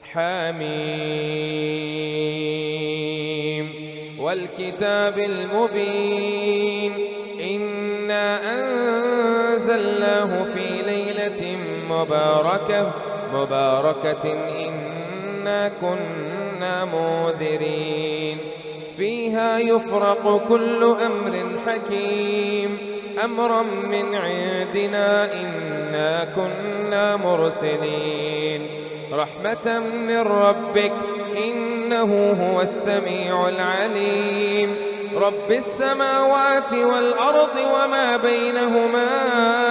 حميم والكتاب المبين إنا أنزلناه في ليلة مباركة إنا كنا منذرين فيها يفرق كل أمر حكيم أمرا من عندنا إنا كنا مرسلين رحمة من ربك إنه هو السميع العليم رب السماوات والأرض وما بينهما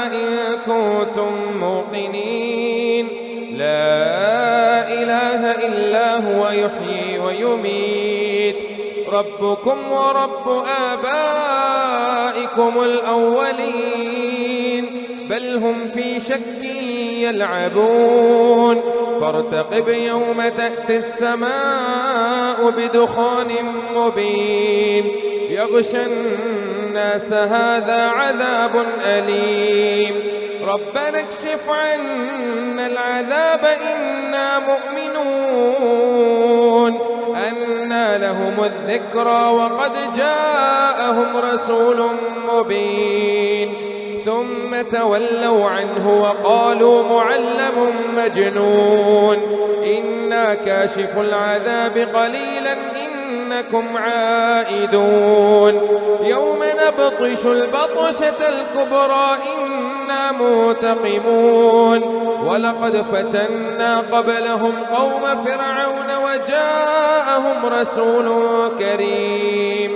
إن كنتم موقنين لا إله إلا هو يحيي ويميت ربكم ورب آبائكم الأولين بل هم في شك يلعبون فارتقب يوم تأتي السماء بدخان مبين يغشى الناس هذا عذاب أليم ربنا اكشف عنا العذاب إنا مؤمنون أنى لهم الذكرى وقد جاءهم رسول مبين ثم تولوا عنه وقالوا معلم مجنون إنا كاشف العذاب قليلا إنكم عائدون يوم نبطش البطشة الكبرى إنا منتقمون ولقد فتنا قبلهم قوم فرعون وجاءهم رسول كريم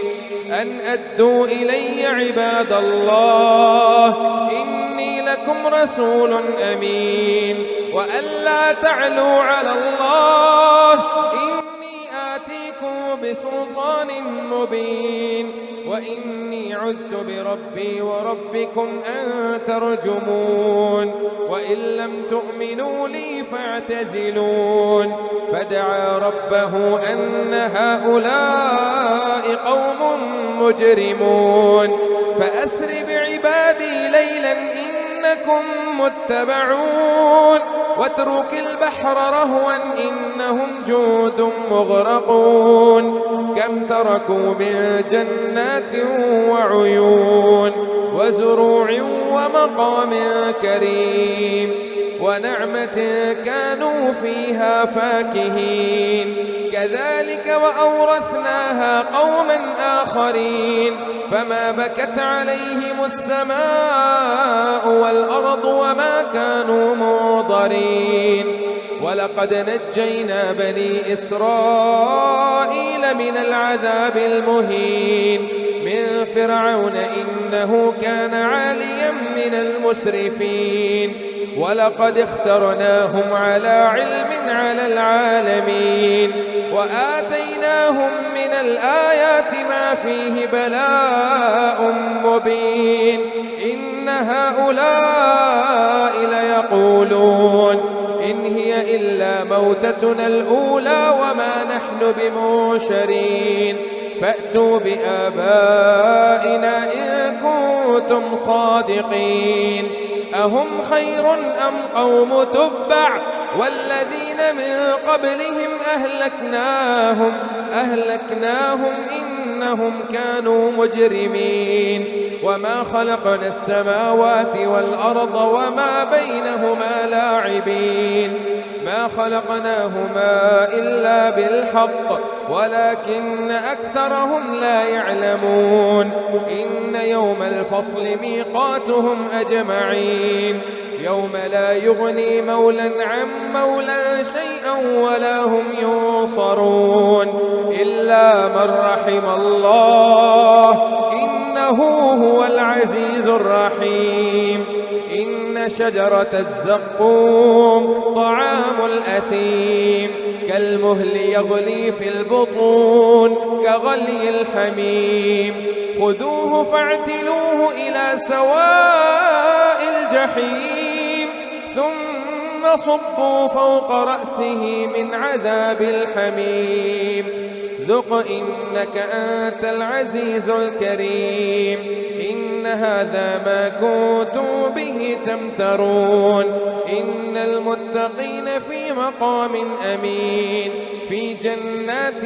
أن أدوا إلي عباد الله إني لكم رسول أمين وأن لا تعلوا على الله إني آتيكم بسلطان مبين وإني عذت بربي وربكم أن ترجمون وإن لم تؤمنوا لي فاعتزلون فدعا ربه أن هؤلاء قوم مجرمون فأسر بعبادي ليلا إنكم متبعون واترك البحر رهوا إنهم جود مغرقون كم تركوا من جنات وعيون وزروع ومقام كريم ونعمة كانوا فيها فاكهين كذلك وأورثناها قوما آخرين فما بكت عليهم السماء والأرض وما كانوا منظرين ولقد نجينا بني إسرائيل من العذاب المهين من فرعون إنه كان عاليا من المسرفين ولقد اخترناهم على علم على العالمين وآتيناهم من الآيات ما فيه بلاء مبين إن هؤلاء ليقولون إن هي إلا موتتنا الأولى وما نحن بمنشرين فأتوا بآبائنا إن كنتم صادقين أهم خير أم قوم تبع والذين من قبلهم أهلكناهم إنهم كانوا مجرمين وما خلقنا السماوات والأرض وما بينهما لاعبين ما خلقناهما إلا بالحق ولكن أكثرهم لا يعلمون إن يوم الفصل ميقاتهم أجمعين يوم لا يغني مولى عن مولى شيئا ولا هم ينصرون إلا من رحم الله إنه هو العزيز الرحيم إن شجرة الزقوم طعام الأثيم كالمهل يغلي في البطون كغلي الحميم خذوه فاعتلوه إلى سواء الجحيم ثم صبوا فوق رأسه من عذاب الحميم ذق إنك أنت العزيز الكريم إن هذا ما كنتم به تمترون إن المتقين في مقام أمين في جنات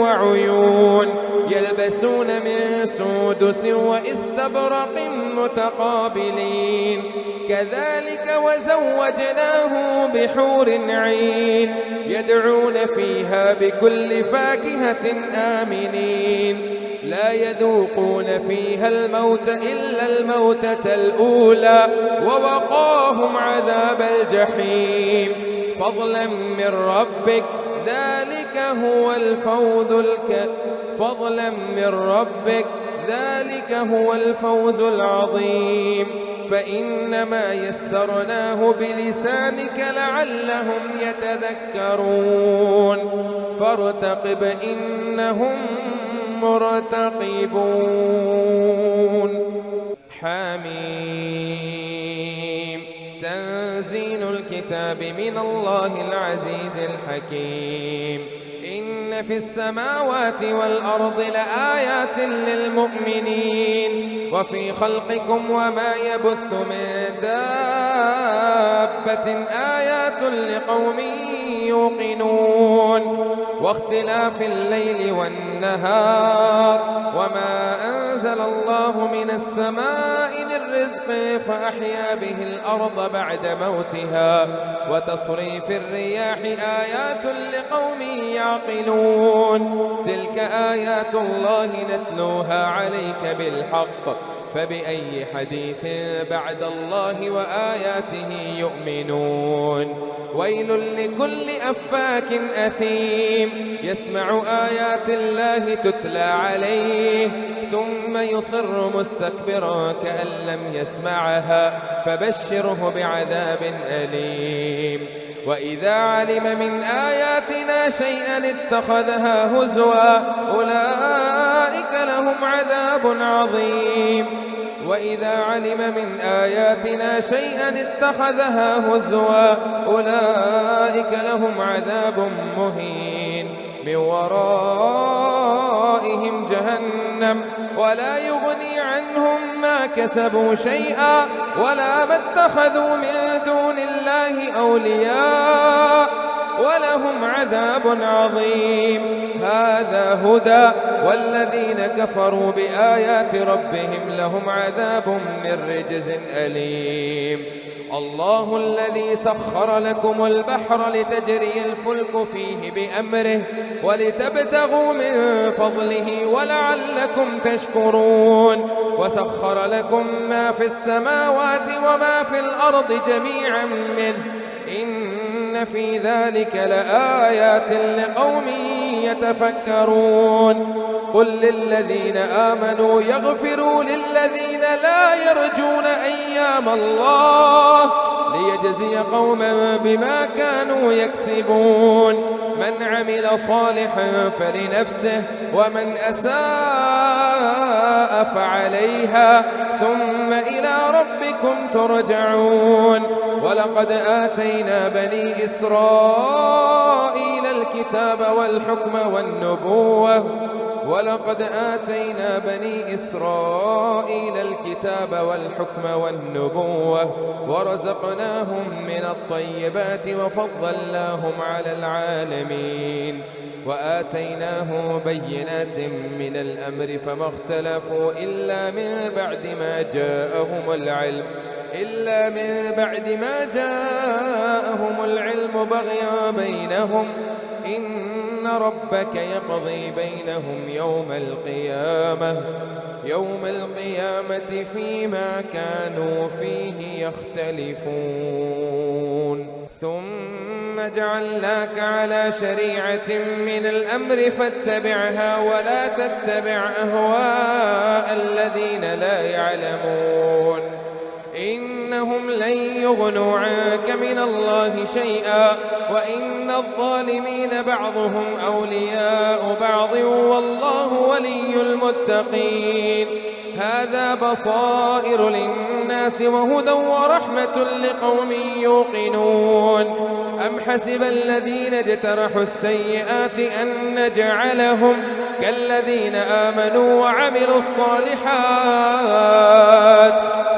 وعيون يلبسون من سندس وإستبرق متقابلين كذلك وزوجناه بحور عين يدعون فيها بكل فاكهة آمنين لا يذوقون فيها الموت إلا الموتة الأولى ووقاهم عذاب الجحيم فضلا من ربك ذلك هو الفوز العظيم فإنما يسرناه بلسانك لعلهم يتذكرون فارتقب إنهم مرتقبون حميم تنزيل الكتاب من الله العزيز الحكيم إن في السماوات والأرض لآيات للمؤمنين وفي خلقكم وما يبث من دابة آيات لقوم يوقنون واختلاف الليل والنهار وما أنزل الله من السماء من رزق فأحيا به الأرض بعد موتها وتصريف الرياح آيات لقوم يعقلون تلك آيات الله نتلوها عليك بالحق فبأي حديث بعد الله وآياته يؤمنون ويل لكل أفاك أثيم يسمع آيات الله تتلى عليه ثم يصر مستكبرا كأن لم يسمعها فبشره بعذاب أليم وإذا علم من آياتنا شيئا اتخذها هزوا أولئك لهم عذاب عظيم وإذا علم من آياتنا شيئا اتخذها هزوا أولئك لهم عذاب مهين من ورائهم جهنم ولا يغني عنهم ما كسبوا شيئا ولا ما اتخذوا من دون الله أولياء ولهم عذاب عظيم هذا هدى والذين كفروا بآيات ربهم لهم عذاب من رجز أليم الله الذي سخر لكم البحر لتجري الفلك فيه بأمره ولتبتغوا من فضله ولعلكم تشكرون وسخر لكم ما في السماوات وما في الأرض جميعا منه إن في ذلك لآيات لقوم يتفكرون قل للذين آمنوا يغفروا للذين لا يرجون أيام الله ليجزي قوما بما كانوا يكسبون من عمل صالحا فلنفسه ومن أساء فعليها ثم إلى ربكم ترجعون ولقد آتينا بني إسرائيل الكتاب والحكم والنبوة ورزقناهم من الطيبات وفضلناهم على العالمين وآتيناه بينات من الأمر فما اختلفوا إلا من بعد ما جاءهم العلم بغيا بينهم إن ربك يقضي بينهم يوم القيامة فيما كانوا فيه يختلفون ثم جعلناك على شريعة من الأمر فاتبعها ولا تتبع أهواء الذين لا يعلمون إنهم لن يغنوا عنك من الله شيئا وإن الظالمين بعضهم أولياء بعض والله ولي المتقين هذا بصائر للناس وهدى ورحمة لقوم يوقنون أم حسب الذين اجترحوا السيئات أن نجعلهم كالذين آمنوا وعملوا الصالحات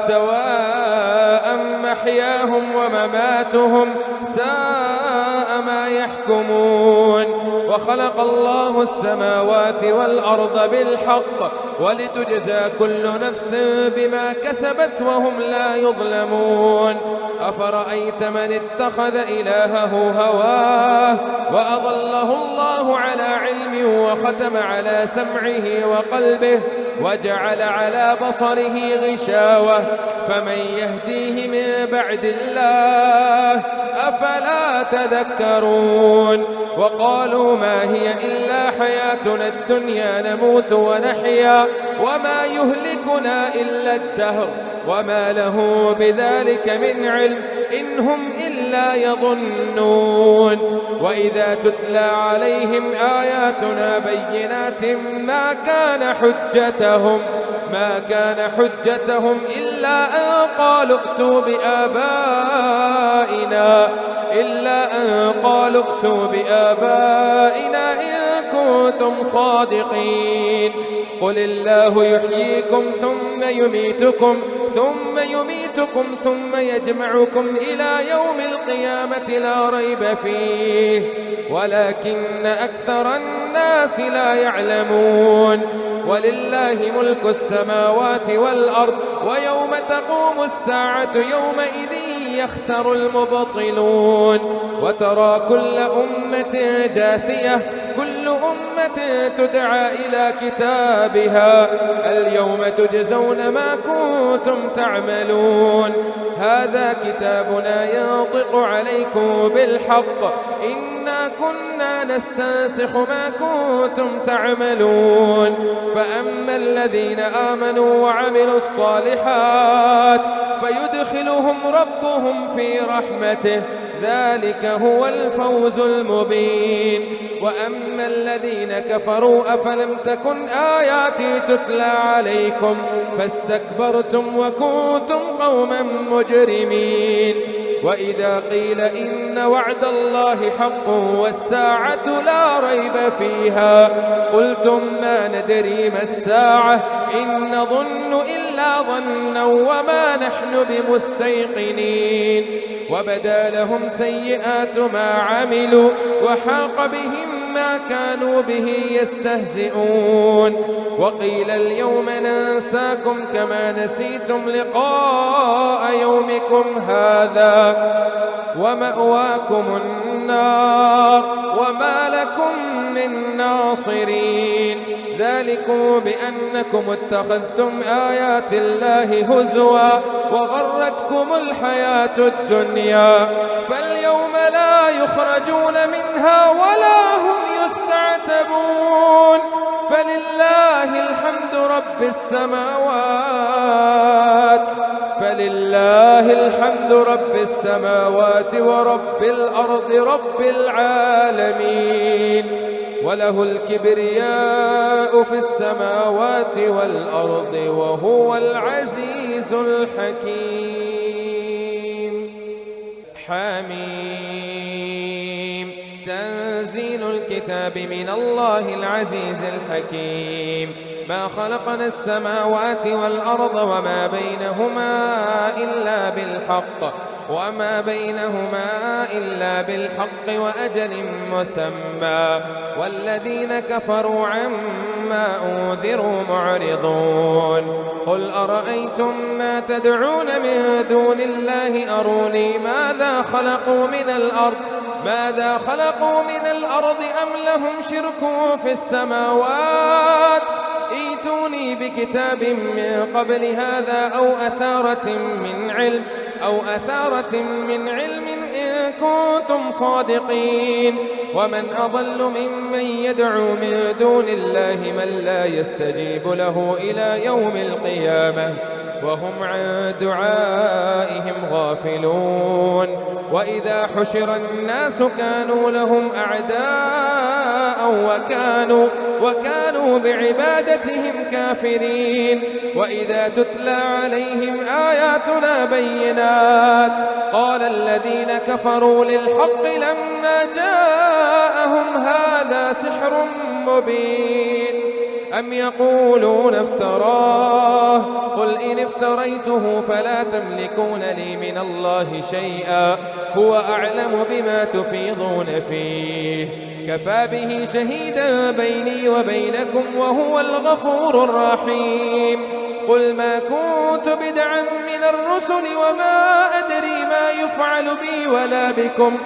سواء محياهم ومماتهم ساء ما يحكمون وخلق الله السماوات والأرض بالحق ولتجزى كل نفس بما كسبت وهم لا يظلمون أفرأيت من اتخذ إلهه هواه وأضله الله على علم وختم على سمعه وقلبه وجعل على بصره غشاوة فمن يهديه من بعد الله أفلا تذكرون وقالوا ما هي إلا حياتنا الدنيا نموت ونحيا وما يهلكنا إلا الدهر وما له بذلك من علم إن هم إلا يظنون وإذا تتلى عليهم آياتنا بينات ما كان حجتهم إلا أن قالوا ائتوا بآبائنا إن كنتم صادقين قل الله يحييكم ثم يميتكم ثم يجمعكم إلى يوم القيامة لا ريب فيه ولكن أكثر الناس لا يعلمون ولله ملك السماوات والأرض ويوم تقوم الساعة يومئذ يخسر المبطلون وترى كل أمة جاثية كل أمة تدعى إلى كتابها اليوم تجزون ما كنتم تعملون هذا كتابنا ينطق عليكم بالحق إنا كنا نستنسخ ما كنتم تعملون فأما الذين آمنوا وعملوا الصالحات فيدخلهم ربهم في رحمته ذلك هو الفوز المبين وأما الذين كفروا أفلم تكن آياتي تتلى عليكم فاستكبرتم وكنتم قوما مجرمين وإذا قيل إن وعد الله حق والساعة لا ريب فيها قلتم ما ندري ما الساعة إن نظن إلا ظنا وما نحن بمستيقنين وبدا لهم سيئات ما عملوا وحاق بهم ما كانوا به يستهزئون وقيل اليوم ننساكم كما نسيتم لقاء يومكم هذا ومأواكم النار وما لكم من ناصرين ذلكم بأنكم اتخذتم آيات الله هزوا وغرتكم الحياة الدنيا فاليوم لا يخرجون منها ولا هم يستعتبون فلله الحمد رب السماوات ورب الأرض رب العالمين وله الكبرياء في السماوات والأرض وهو العزيز الحكيم حميم تنزيل الكتاب من الله العزيز الحكيم ما خلقنا السماوات والأرض وما بينهما إلا بالحق وأجل مسمى والذين كفروا عما أنذروا معرضون قل أرأيتم ما تدعون من دون الله أروني ماذا خلقوا من الأرض أم لهم شرك في السماوات ائتوني بكتاب من قبل هذا أو أثارة من علم إن كنتم صادقين ومن أضل ممن يدعو من دون الله من لا يستجيب له إلى يوم القيامة وهم عن دعائهم غافلون وإذا حشر الناس كانوا لهم أعداء وكانوا بعبادتهم كافرين وإذا تتلى عليهم آياتنا بينات قال الذين كفروا للحق لما جاءهم هذا سحر مبين أم يقولون افتراه قل إن افتريته فلا تملكون لي من الله شيئا هو أعلم بما تفيضون فيه كفى به شهيدا بيني وبينكم وهو الغفور الرحيم قل ما كنت بدعا من الرسل وما أدري ما يفعل بي ولا بكم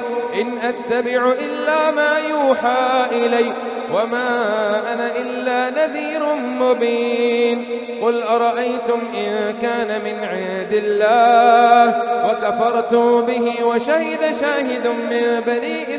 إن أتبع إلا ما يوحى إلي وما أنا إلا نذير مبين قل أرأيتم إن كان من عند الله وكفرتم به وشهد شاهد من بني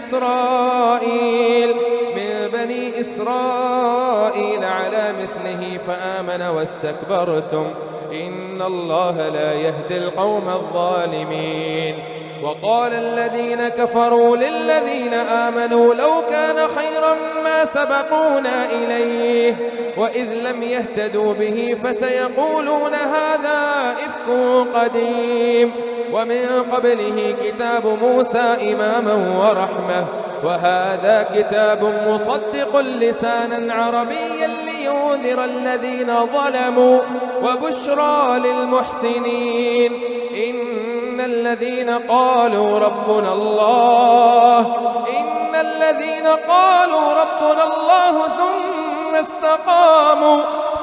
إسرائيل على مثله فآمن واستكبرتم إن الله لا يهدي القوم الظالمين وقال الذين كفروا للذين آمنوا لو كان خيرا ما سبقونا إليه وإذ لم يهتدوا به فسيقولون هذا إفك قديم ومن قبله كتاب موسى إماما ورحمة وهذا كتاب مصدق لسانا عربيا لينذر الذين ظلموا وبشرى للمحسنين إن الذين قالوا ربنا الله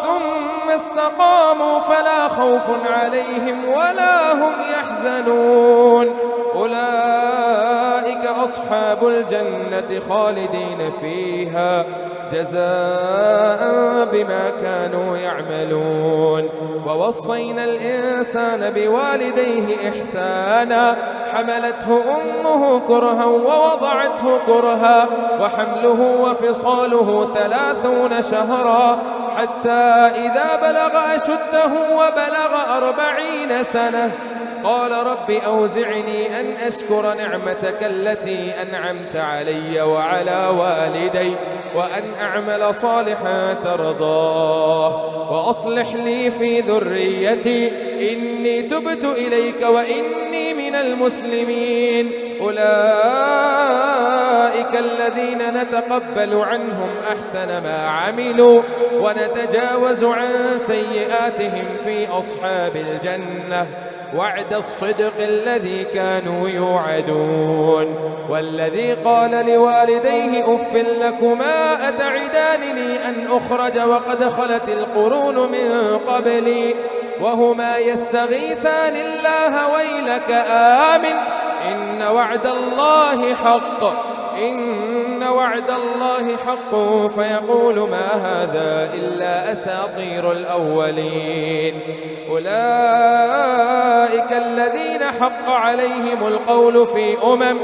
ثم استقاموا فلا خوف عليهم ولا هم يحزنون أولئك أصحاب الجنة خالدين فيها جزاء بما كانوا يعملون ووصينا الإنسان بوالديه إحسانا حملته أمه كرها ووضعته كرها وحمله وفصاله 30 شهرا حتى إذا بلغ أشده وبلغ 40 سنة قال رب أوزعني أن أشكر نعمتك التي أنعمت علي وعلى والدي وأن أعمل صالحا ترضاه وأصلح لي في ذريتي إني تبت إليك وإني من المسلمين أولئك الذين نتقبل عنهم أحسن ما عملوا ونتجاوز عن سيئاتهم في أصحاب الجنة وعد الصدق الذي كانوا يوعدون والذي قال لوالديه أف لكما أتعدانني أن أخرج وقد خلت القرون من قبلي وهما يستغيثان الله ويلك آمن إن وعد الله حق فيقول ما هذا إلا أساطير الأولين أولئك الذين حق عليهم القول في أمم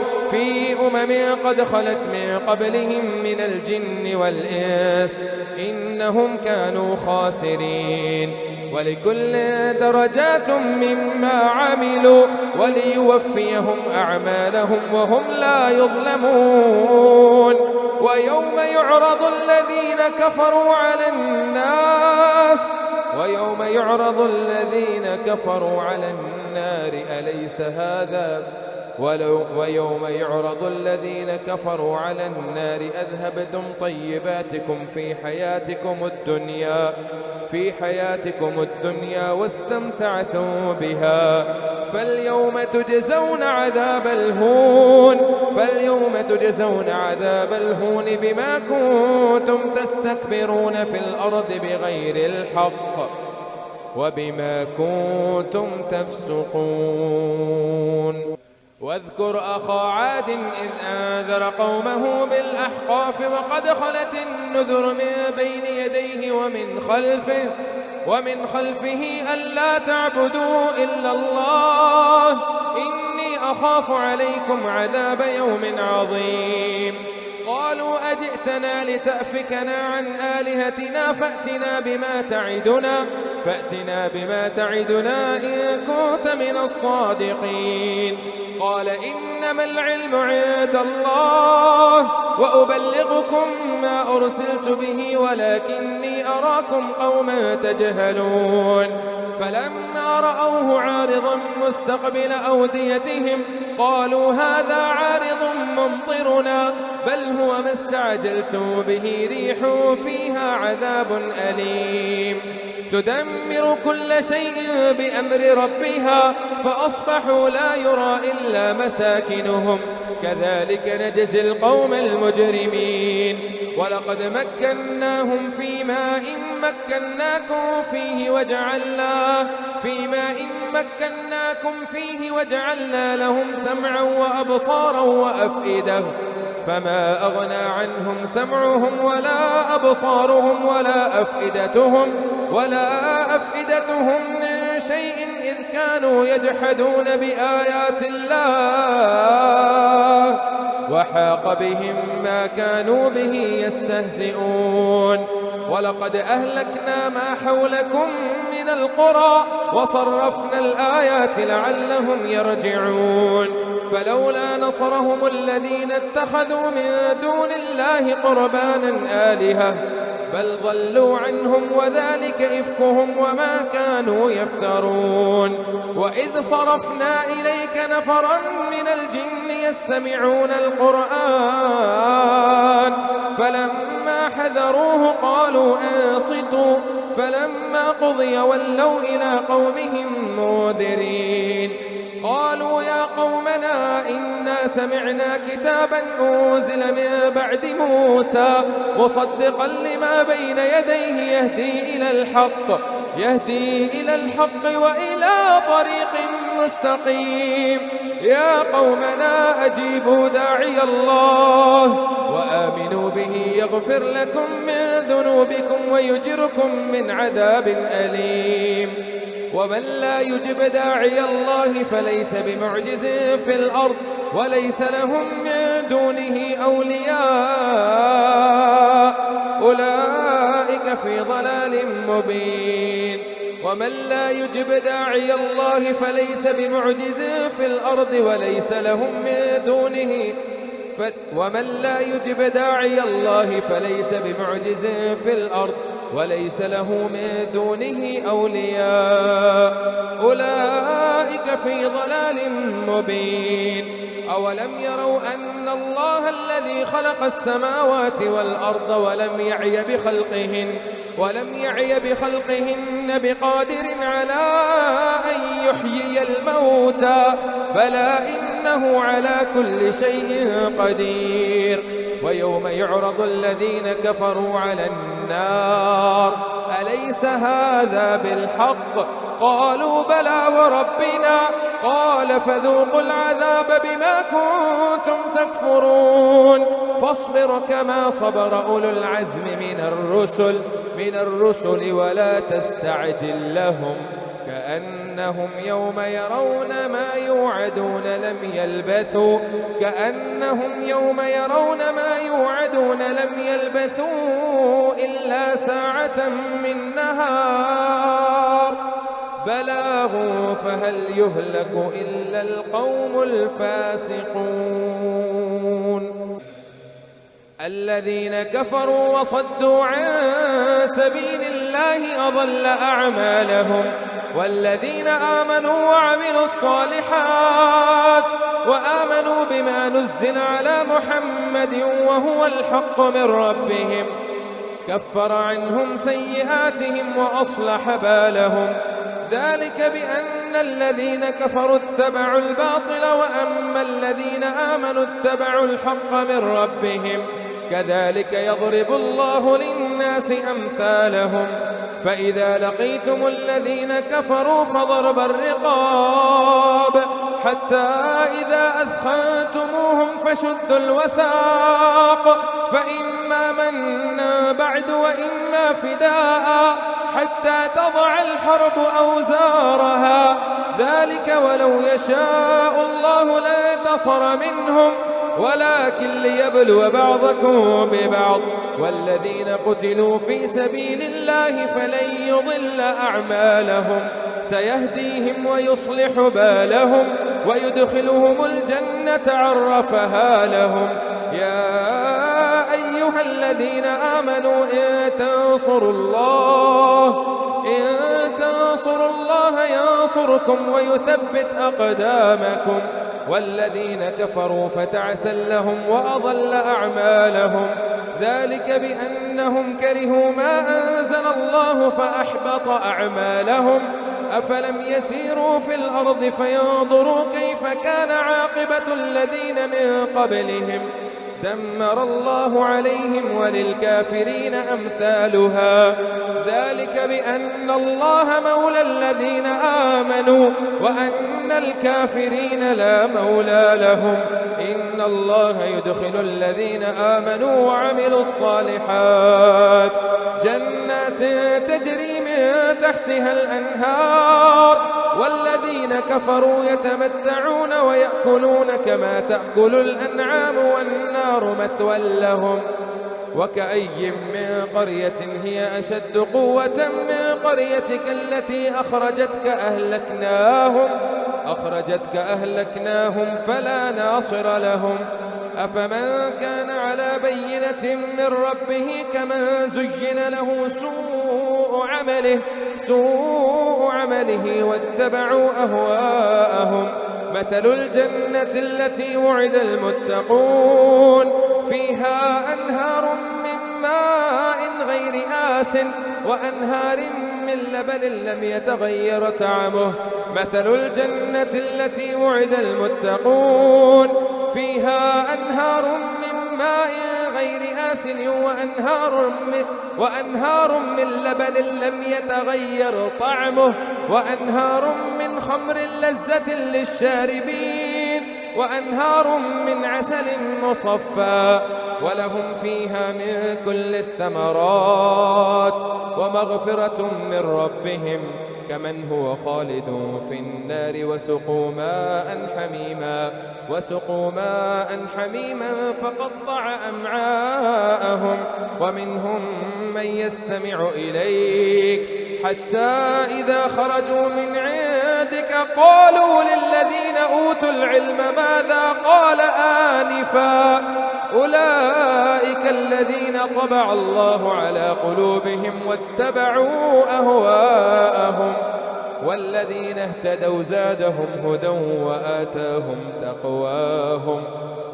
قد خلت من قبلهم من الجن والإنس إنهم كانوا خاسرين ولكل درجات مما عملوا وليوفيهم أعمالهم وهم لا يظلمون ويوم يعرض الذين كفروا على النار أليس هذا ويوم يعرض الذين كفروا على النار أذهبتم طيباتكم في حياتكم الدنيا واستمتعتم بها فاليوم تجزون عذاب الهون بما كنتم تستكبرون في الأرض بغير الحق وبما كنتم تفسقون واذكر أخا عاد إذ أنذر قومه بالأحقاف وقد خلت النذر من بين يديه ومن خلفه ألا تعبدوا إلا الله إني أخاف عليكم عذاب يوم عظيم قالوا أجئتنا لتأفكنا عن آلهتنا فأتنا بما تعدنا فأتنا بما تعدنا إن كنت من الصادقين. قال إنما العلم عند الله وأبلغكم ما أرسلت به ولكني أراكم قوما تجهلون. فلما رأوه عارضا مستقبل أوديتهم قالوا هذا عارض ممطرنا بل هو ما استعجلتم به ريح فيها عذاب أليم تدمر كل شيء بأمر ربها فأصبحوا لا يرى إلا مساكنهم كذلك نجزي القوم المجرمين. ولقد مكناهم في ماء مكناكم فيه وجعلنا لهم سمعا وأبصارا وأفئدة فما أغنى عنهم سمعهم ولا أبصارهم ولا أفئدتهم من شيء إذ كانوا يجحدون بآيات الله وحاق بهم ما كانوا به يستهزئون. ولقد أهلكنا ما حولكم من القرى وصرفنا الآيات لعلهم يرجعون. فلولا نصرهم الذين اتخذوا من دون الله قربانا آلهة بل ضلوا عنهم وذلك إفكهم وما كانوا يفترون. وإذ صرفنا إليك نفرا من الجن يستمعون القرآن فلما حذروه قالوا أنصتوا فلما قضي ولوا إلى قومهم منذرين. قالوا يا قومنا إنا سمعنا كتابا أنزل من بعد موسى مصدقا لما بين يديه يهدي إلى الحق وإلى طريق مستقيم. يا قومنا أجيبوا داعي الله وآمنوا به يغفر لكم من ذنوبكم ويجركم من عذاب أليم. ومن لا يجب داعي الله فليس بمعجز في الأرض وليس لهم من دونه أولياء أولئك في ضلال مبين. ومن لا يجب داعي الله فليس بمعجز في الأرض وليس لهم من دونه ومن لا يجب داعي الله فليس بمعجز في الأرض وليس له من دونه أولياء أولئك في ضلال مبين. أولم يروا أن الله الذي خلق السماوات والأرض ولم يعي بخلقهن بقادر على أن يحيي الموتى بلى إنه على كل شيء قدير. ويوم يعرض الذين كفروا على النار أليس هذا بالحق قالوا بلى وربنا قال فذوقوا العذاب بما كنتم تكفرون. فاصبر كما صبر أولو العزم من الرسل ولا تستعجل لهم كأنهم يوم يرون ما يوعدون لم يلبثوا إلا ساعة من نهار بلاغ فهل يهلك إلا القوم الفاسقون. الذين كفروا وصدوا عن سبيل الله أضل أعمالهم والذين آمنوا وعملوا الصالحات وآمنوا بما نزل على محمد وهو الحق من ربهم كفر عنهم سيئاتهم وأصلح بالهم. ذلك بأن الذين كفروا اتبعوا الباطل وأما الذين آمنوا اتبعوا الحق من ربهم كذلك يضرب الله للناس أمثالهم. فإذا لقيتم الذين كفروا فضرب الرقاب حتى إذا أثخنتموهم فشدوا الوثاق فإما منا بعد وإما فداء حتى تضع الحرب أوزارها ذلك ولو يشاء الله لانتصر منهم ولكن ليبلو بعضكم ببعض والذين قتلوا في سبيل الله الله فلن يضل أعمالهم سيهديهم ويصلح بالهم ويدخلهم الجنة عرفها لهم. يا أيها الذين آمنوا إن تنصروا الله ينصركم ويثبت أقدامكم. والذين كفروا فتعسا لهم وأضل أعمالهم ذلك بأنهم كرهوا ما أنزل الله فأحبط أعمالهم. أفلم يسيروا في الأرض فينظروا كيف كان عاقبة الذين من قبلهم دمر الله عليهم وللكافرين أمثالها ذلك بأن الله مولى الذين آمنوا وأن الكافرين لا مولى لهم. إن الله يدخل الذين آمنوا وعملوا الصالحات جنات تجري من تحتها الأنهار والذين كفروا يتمتعون ويأكلون كما تأكل الأنعام والنار مثوى لهم. وكأي من قرية هي أشد قوة من قريتك التي أخرجتك أهلكناهم فلا ناصر لهم. أفمن كان على بينة من ربه كمن زين له سوء عمله واتبعوا أهواءهم. مثل الجنة التي وعد المتقون فيها أنهار من ماء غير آس وأنهار من لبن لم يتغير طعمه. مثل الجنة التي وعد المتقون فيها أنهار من ماء غير آس وأنهار من لبن لم يتغير طعمه وأنهار من خمر لذة للشاربين وأنهار من عسل مصفى ولهم فيها من كل الثمرات ومغفرة من ربهم كمن هو خالد في النار وسقوا ماء حميما فقطع أمعاءهم. ومنهم من يستمع إليك حتى إذا خرجوا من عندك قالوا للذين أوتوا العلم ماذا قال آنفا أولئك الذين طبع الله على قلوبهم واتبعوا أهواءهم. والذين اهتدوا زادهم هدى وآتاهم تقواهم.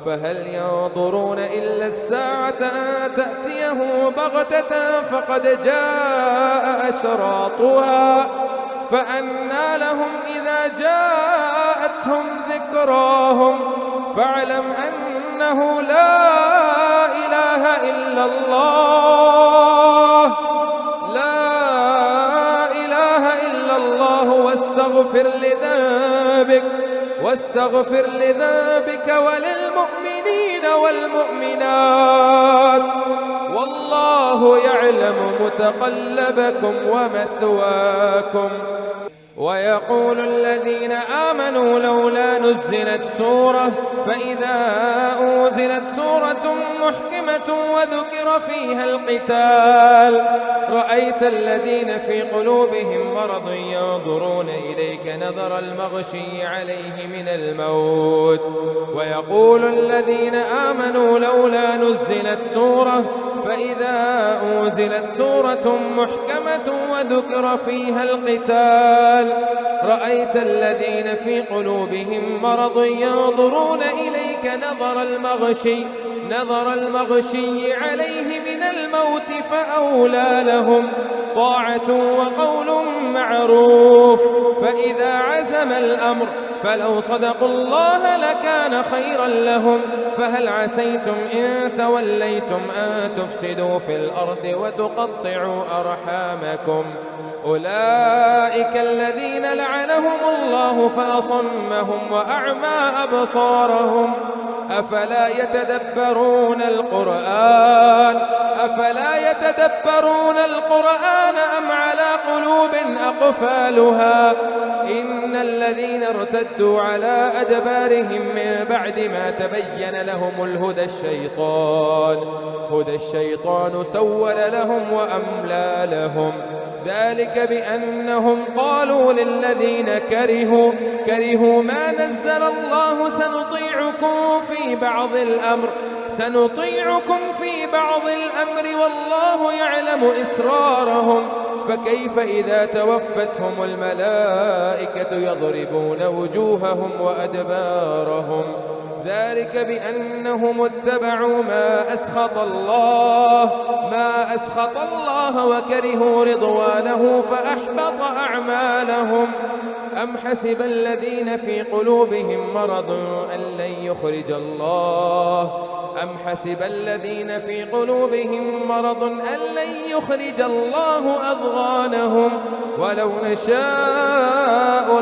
فهل ينظرون إلا الساعة أن تأتيهم بغتة فقد جاء أشراطها فأنى لهم إذا جاءتهم ذكراهم. فاعلم أنه لا إله إلا الله واستغفر لذنبك وللمؤمنين والمؤمنات والله يعلم متقلبكم ومثواكم. ويقول الذين آمنوا لولا نزلت سورة فإذا أنزلت سورة محكمة وذكر فيها القتال رأيت الذين في قلوبهم مرض ينظرون إليك نظر المغشي عليه من الموت. ويقول الذين آمنوا لولا نزلت سورة فإذا أنزلت سورة محكمة وذكر فيها القتال رأيت الذين في قلوبهم مرض ينظرون إليك نظر المغشي عليه من الموت فأولى لهم طاعة وقول معروف. فإذا عزم الأمر فلو صدقوا الله لكان خيرا لهم. فهل عسيتم إن توليتم أن تفسدوا في الأرض وتقطعوا أرحامكم أولئك الذين لعنهم الله فأصمهم وأعمى أبصارهم أفلا يتدبرون القرآن أم على قلوب أقفالها إن الذين ارتدوا على أدبارهم من بعد ما تبين لهم هدى الشيطان سول لهم وأملى لهم ذلك بأنهم قالوا للذين كرهوا ما نزل الله سنطيعكم في بعض الأمر والله يعلم إسرارهم فكيف إذا توفتهم الملائكة يضربون وجوههم وأدبارهم ذلك بأنهم اتبعوا ما أسخط الله وكرهوا رضوانه فأحبط أعمالهم أم حسب الذين في قلوبهم مرض أن لن يخرج الله أضغانهم ولو نشاء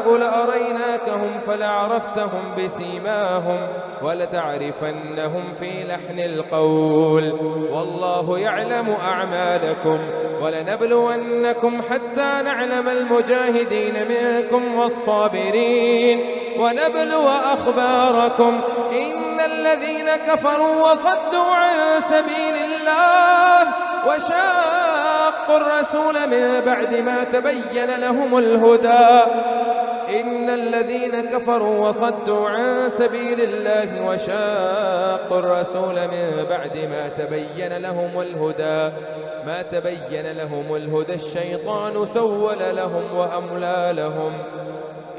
لأريناكهم فلعرفتهم بسيماهم ولتعرفنهم في لحن القول والله يعلم أعمالكم ولنبلونكم حتى نعلم المجاهدين منكم والصابرين ونبلو أخباركم إن الذين كفروا وصدوا عن سبيل الله وشاقوا الرسول من بعد ما تبين لهم الهدى الشيطان سول لهم وأملى لهم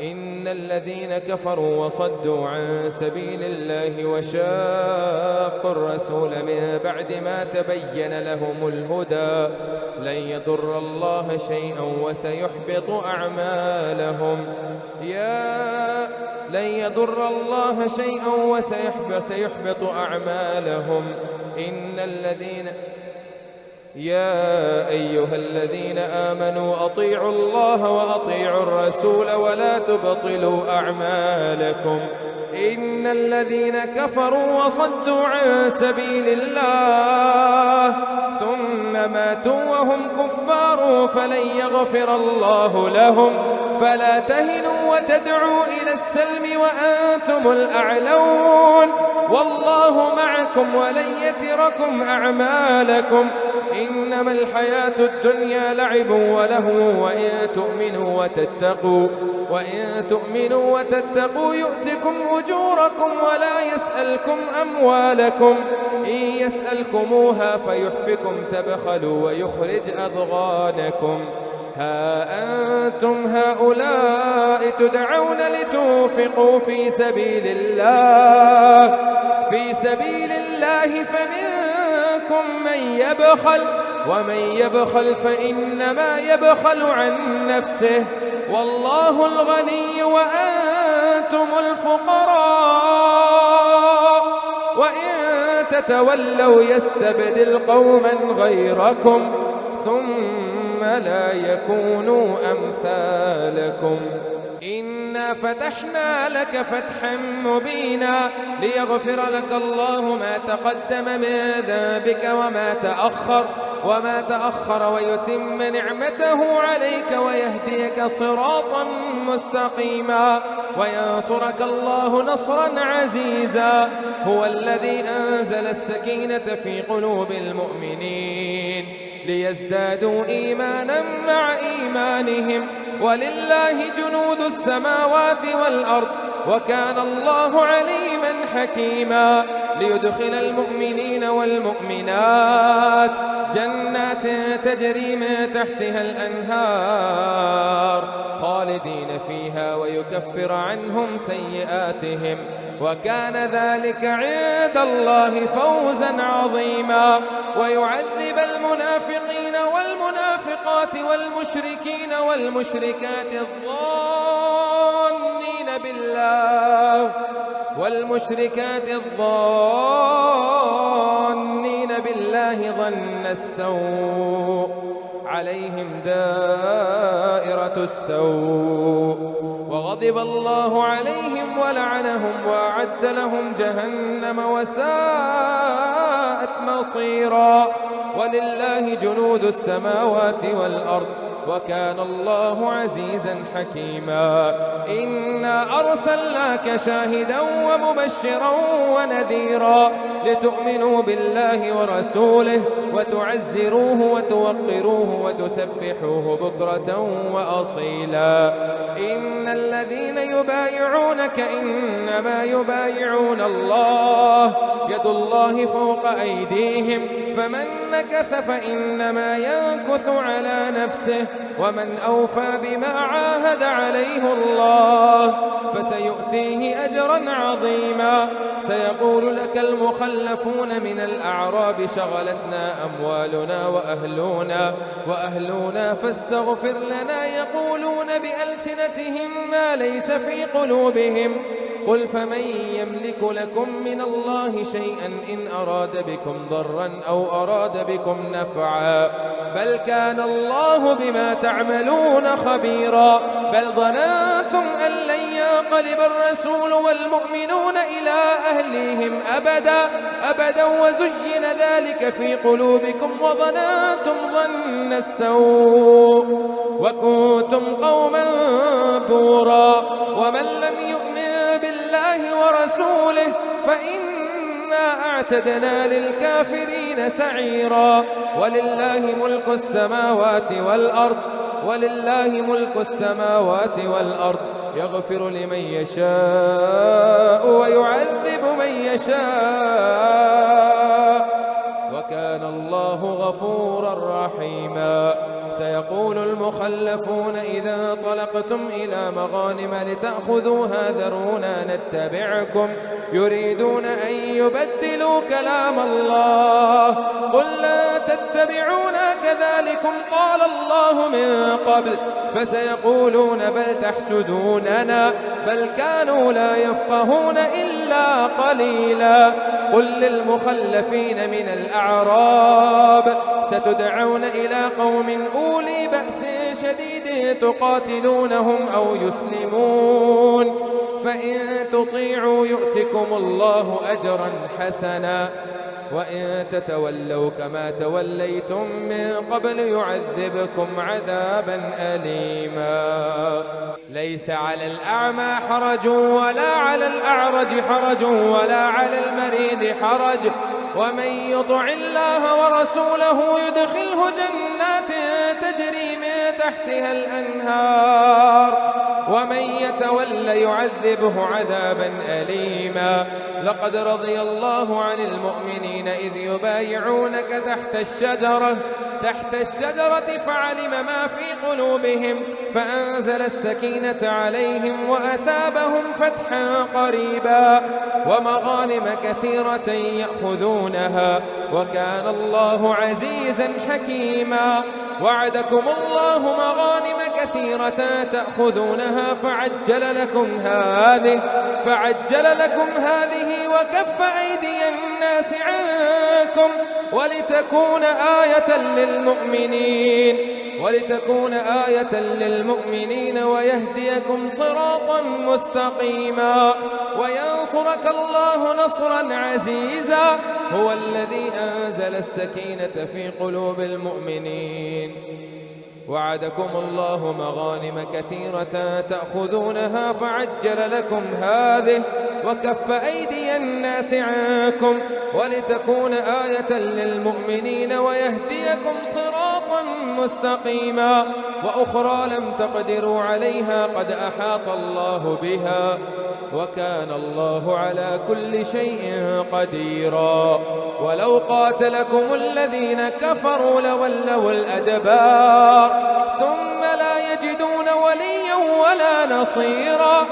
إن الذين كفروا وصدوا عن سبيل الله وشاقوا الرسول من بعد ما تبين لهم الهدى لن يضر الله شيئا وسيحبط أعمالهم يا أيها الذين آمنوا أطيعوا الله وأطيعوا الرسول ولا تبطلوا أعمالكم إن الذين كفروا وصدوا عن سبيل الله ثم ماتوا وهم كفار فلن يغفر الله لهم فلا تهنوا وتدعوا إلى السلم وأنتم الأعلون والله معكم ولن يتركم أعمالكم إنما الحياة الدنيا لعب ولهو وإن تؤمنوا وتتقوا يؤتكم أجوركم ولا يسألكم أموالكم إن يسألكموها فيحفكم تبخلوا ويخرج أضغانكم ها أنتم هؤلاء تدعون لتنفقوا في سبيل الله فمنكم من يبخل ومن يبخل فإنما يبخل عن نفسه والله الغني وأنتم الفقراء وإن تتولوا يستبدل قوما غيركم ثم لا يكونوا أمثالكم إنا فتحنا لك فتحا مبينا ليغفر لك الله ما تقدم من ذنبك وما تأخر ويتم نعمته عليك ويهديك صراطا مستقيما وينصرك الله نصرا عزيزا هو الذي أنزل السكينة في قلوب المؤمنين ليزدادوا إيمانا مع إيمانهم ولله جنود السماوات والأرض وكان الله عليما حكيما ليدخل المؤمنين والمؤمنات جنات تجري من تحتها الأنهار خالدين فيها ويكفر عنهم سيئاتهم وكان ذلك عند الله فوزا عظيما ويعذب المنافقين والمنافقات والمشركين والمشركات الظانين بالله ظن السوء عليهم دائرة السوء وغضب الله عليهم ولعنهم وأعد لهم جهنم وساءت مصيرا ولله جنود السماوات والأرض وكان الله عزيزا حكيما إنا أرسلناك شاهدا ومبشرا ونذيرا لتؤمنوا بالله ورسوله وتعزروه وتوقروه وتسبحوه بكرة وأصيلا إن الذين يبايعونك إنما يبايعون الله يد الله فوق أيديهم فمن نكث فإنما ينكث على نفسه ومن أوفى بما عاهد عليه الله فسيؤتيه أجرا عظيما سيقول لك المخلفون من الأعراب شغلتنا أموالنا وأهلنا فاستغفر لنا يقولون بألسنتهم ما ليس في قلوبهم قل فمن يملك لكم من الله شيئا إن أراد بكم ضرا أو أراد بكم نفعا بل كان الله بما تعملون خبيرا بل ظننتم أن لن ينقلب الرسول والمؤمنون إلى أهليهم أبدا وزين ذلك في قلوبكم وظننتم ظن السوء وكنتم قوما بورا ومن لم يؤمن بالله ورسوله فإنا أعتدنا للكافرين سعيرا ولله ملك السماوات والأرض يغفر لمن يشاء ويعذب من يشاء وكان الله غفورا رحيما سيقول المخلفون إذا انطلقتم إلى مغانم لتأخذوها ذرونا نتبعكم يريدون أن يبدلوا كلام الله قل لا تتبعونا كذلكم قال الله من قبل فسيقولون بل تحسدوننا بل كانوا لا يفقهون إلا قليلا قل للمخلفين من الأعراب ستدعون إلى قوم أولي بأس شديد تقاتلونهم أو يسلمون فإن تطيعوا يؤتكم الله أجرا حسنا وإن تتولوا كما توليتم من قبل يعذبكم عذابا أليما ليس على الأعمى حرج ولا على الأعرج حرج ولا على المريض حرج ومن يطع الله ورسوله يدخله جنات تجري من تحتها الأنهار ومن يتول يعذبه عذابا أليما لقد رضي الله عن المؤمنين إذ يبايعونك تحت الشجرة فعلم ما في قلوبهم فأنزل السكينة عليهم وأثابهم فتحا قريبا ومغانم كثيرة يأخذونها وكان الله عزيزا حكيما وعدكم الله مغانم كثيرة تأخذونها فعجل لكم هذه وكف أيدي الناس عنكم ولتكون آية للمؤمنين ويهديكم صراطا مستقيما وينصرك الله نصرا عزيزا هو الذي أنزل السكينة في قلوب المؤمنين وعدكم الله مغانم كثيرة تأخذونها فعجل لكم هذه وكف أيدي الناس عنكم ولتكون آية للمؤمنين ويهديكم صراطا مستقيما وأخرى لم تقدروا عليها قد أحاط الله بها وكان الله على كل شيء قديرا ولو قاتلكم الذين كفروا لولوا الأدبار ثم لا يجدون وليا ولا نصيرا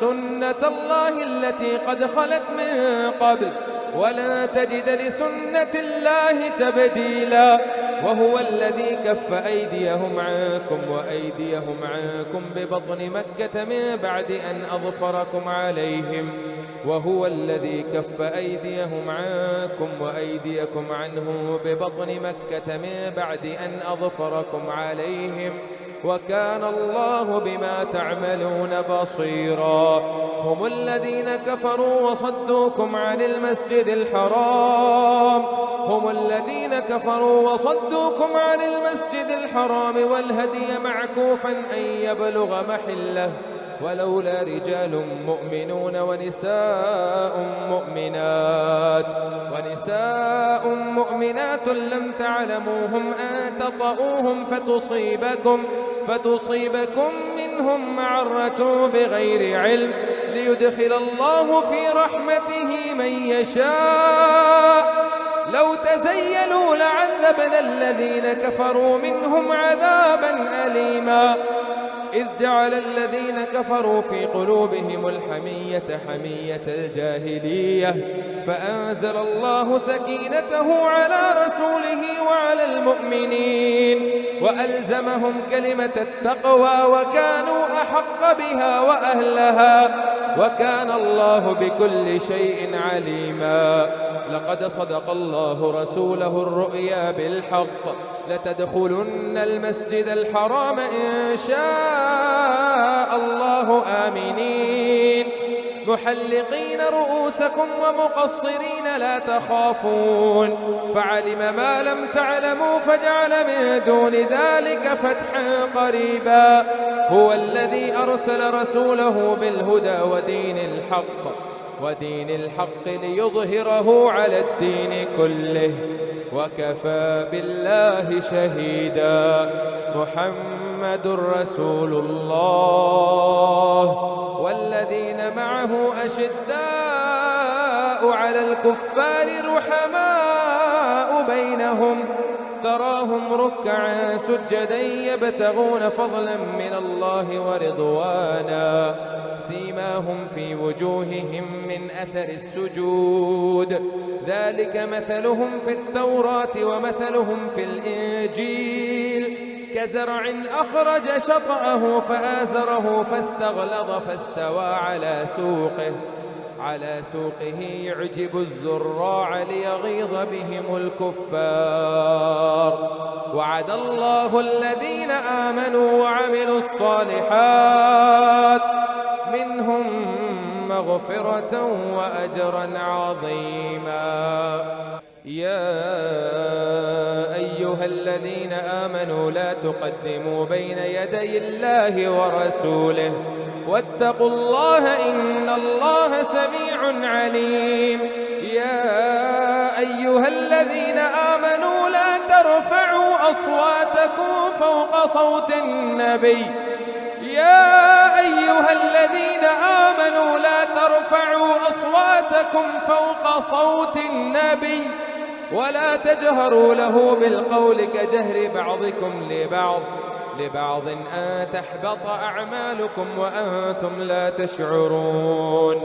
سنة الله التي قد خلت من قبل ولا تجد لسنة الله تبديلا وهو الذي كف أيديهم عنكم وأيديهم عنكم ببطن مكة من بعد أن أظفركم عليهم وهو الذي كف أيديهم عنكم وأيديكم عنه ببطن مكة من بعد أن أظفركم عليهم وكان الله بما تعملون بصيرا. هم الذين كفروا وصدوكم عن المسجد الحرام والهدي معكوفا أن يبلغ محله ولولا رجال مؤمنون ونساء مؤمنات لم تعلموهم أن تطؤوهم فتصيبكم منهم معرة بغير علم ليدخل الله في رحمته من يشاء. لو تزيلوا لعذبنا الذين كفروا منهم عذابا أليما. إذ جعل الذين كفروا في قلوبهم الحمية حمية الجاهلية فأنزل الله سكينته على رسوله وعلى المؤمنين وألزمهم كلمة التقوى وكانوا أحق بها وأهلها وكان الله بكل شيء عليما. لقد صدق الله رسوله الرؤيا بالحق لتدخلن المسجد الحرام إن شاء الله آمنين محلقين رؤوسكم ومقصرين لا تخافون فعلم ما لم تعلموا فجعل من دون ذلك فتحا قريبا. هو الذي أرسل رسوله بالهدى ودين الحق ليظهره على الدين كله وكفى بالله شهيدا. محمد رسول الله والذين معه أشداء على الكفار رحماء بينهم تراهم ركعا سجدا يبتغون فضلا من الله ورضوانا سيماهم في وجوههم من أثر السجود ذلك مثلهم في التوراة ومثلهم في الإنجيل كزرع أخرج شطأه فآزره فاستغلظ فاستوى على سوقه يعجب الزراع ليغيظ بهم الكفار. وعد الله الذين آمنوا وعملوا الصالحات منهم مغفرة وأجرا عظيما. يا أيها الذين آمنوا لا تقدموا بين يدي الله ورسوله واتقوا الله إن الله سميع عليم. يا أيها الذين آمنوا لا ترفعوا أصواتكم فوق صوت النبي ولا تجهروا له بالقول كجهر بعضكم لبعض أن تحبط أعمالكم وأنتم لا تشعرون.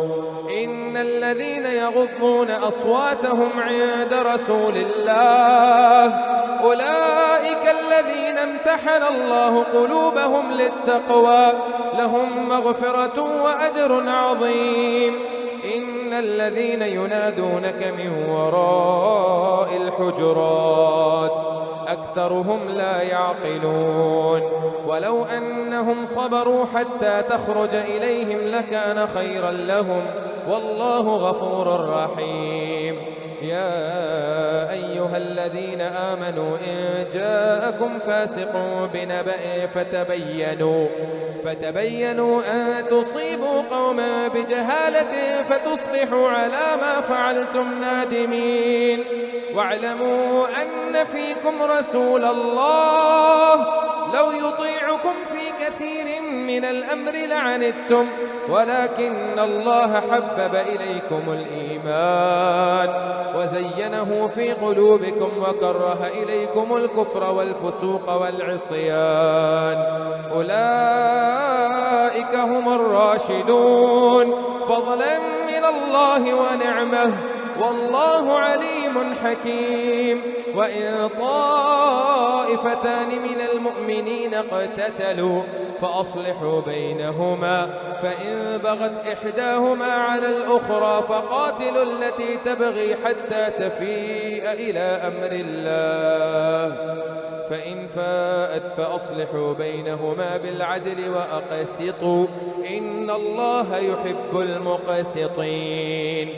إن الذين يغضون أصواتهم عند رسول الله أولئك الذين امتحن الله قلوبهم للتقوى لهم مغفرة وأجر عظيم. إن الذين ينادونك من وراء الحجرات أكثرهم لا يعقلون ولو أنهم صبروا حتى تخرج إليهم لكان خيرا لهم والله غفور رحيم. يا أيها الذين آمنوا إن جاءكم فاسق بنبأ فتبينوا أن تصيبوا قوما بجهالة فتصبحوا على ما فعلتم نادمين. واعلموا أن فيكم رسول الله لو يطيعكم في كثير من الأمر لعنتم ولكن الله حبب إليكم الإيمان وزينه في قلوبكم وكره إليكم الكفر والفسوق والعصيان أولئك هم الراشدون فضلا من الله ونعمه والله عليم حكيم. وإن طائفتان من المؤمنين اقتتلوا فأصلحوا بينهما، فإن بغت إحداهما على الأخرى فقاتلوا التي تبغي حتى تفيء إلى أمر الله، فإن فاءت فأصلحوا بينهما بالعدل وأقسطوا إن الله يحب المقسطين.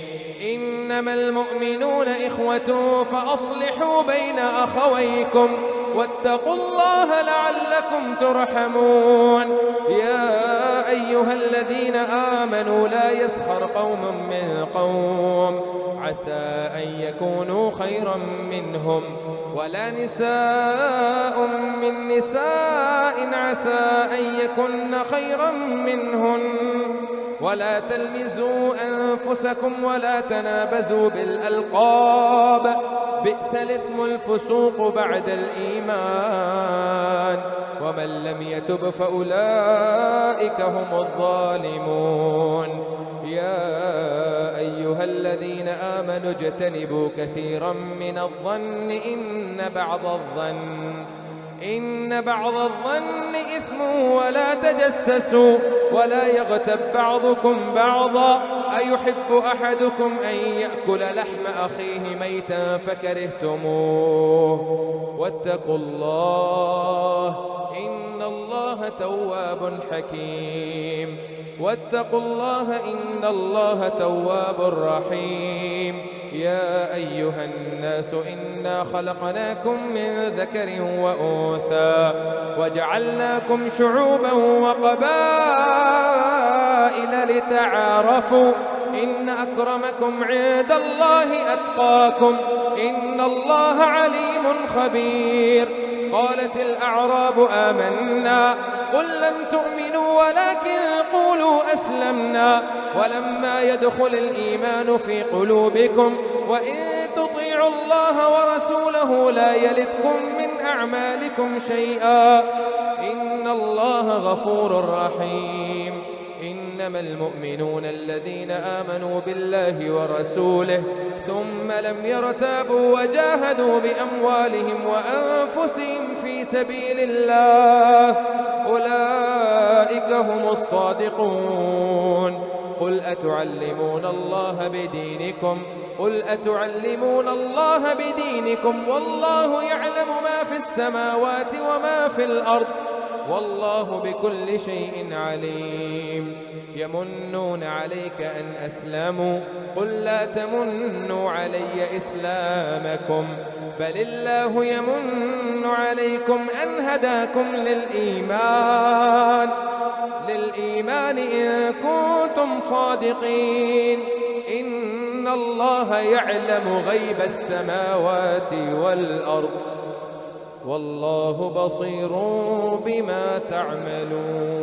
إنما المؤمنون إخوة فأصلحوا بين أخويكم واتقوا الله لعلكم ترحمون. يا أيها الذين آمنوا لا يسخر قوم من قوم عسى أن يكونوا خيرا منهم ولا نساء من نساء عسى أن يكن خيرا منهن ولا تلمزوا أنفسكم ولا تنابزوا بالألقاب بئس الإثم الفسوق بعد الإيمان ومن لم يتب فأولئك هم الظالمون. يا أيها الذين آمنوا اجتنبوا كثيرا من الظن إن بعض الظن إثم ولا تجسسوا ولا يغتب بعضكم بعضا أيحب أحدكم أن يأكل لحم أخيه ميتا فكرهتموه واتقوا الله إن الله تواب حكيم. واتقوا الله إن الله تواب رحيم. يا أيها الناس إنا خلقناكم من ذكر وأنثى وجعلناكم شعوبا وقبائل لتعارفوا إن أكرمكم عند الله أتقاكم إن الله عليم خبير. قالت الأعراب آمنا قل لم تؤمنوا ولكن قولوا أسلمنا ولما يدخل الإيمان في قلوبكم وإن تطيعوا الله ورسوله لا يلتكم من أعمالكم شيئا إن الله غفور رحيم. إنما المؤمنون الذين آمنوا بالله ورسوله ثم لم يرتابوا وجاهدوا بأموالهم وأنفسهم في سبيل الله أولئك هم الصادقون. قل أتعلمون الله بدينكم والله يعلم ما في السماوات وما في الأرض والله بكل شيء عليم. يمنون عليك أن أسلموا قل لا تمنوا علي إسلامكم بل الله يمن عليكم أن هداكم للإيمان إن كنتم صادقين. إن الله يعلم غيب السماوات والأرض والله بصير بما تعملون.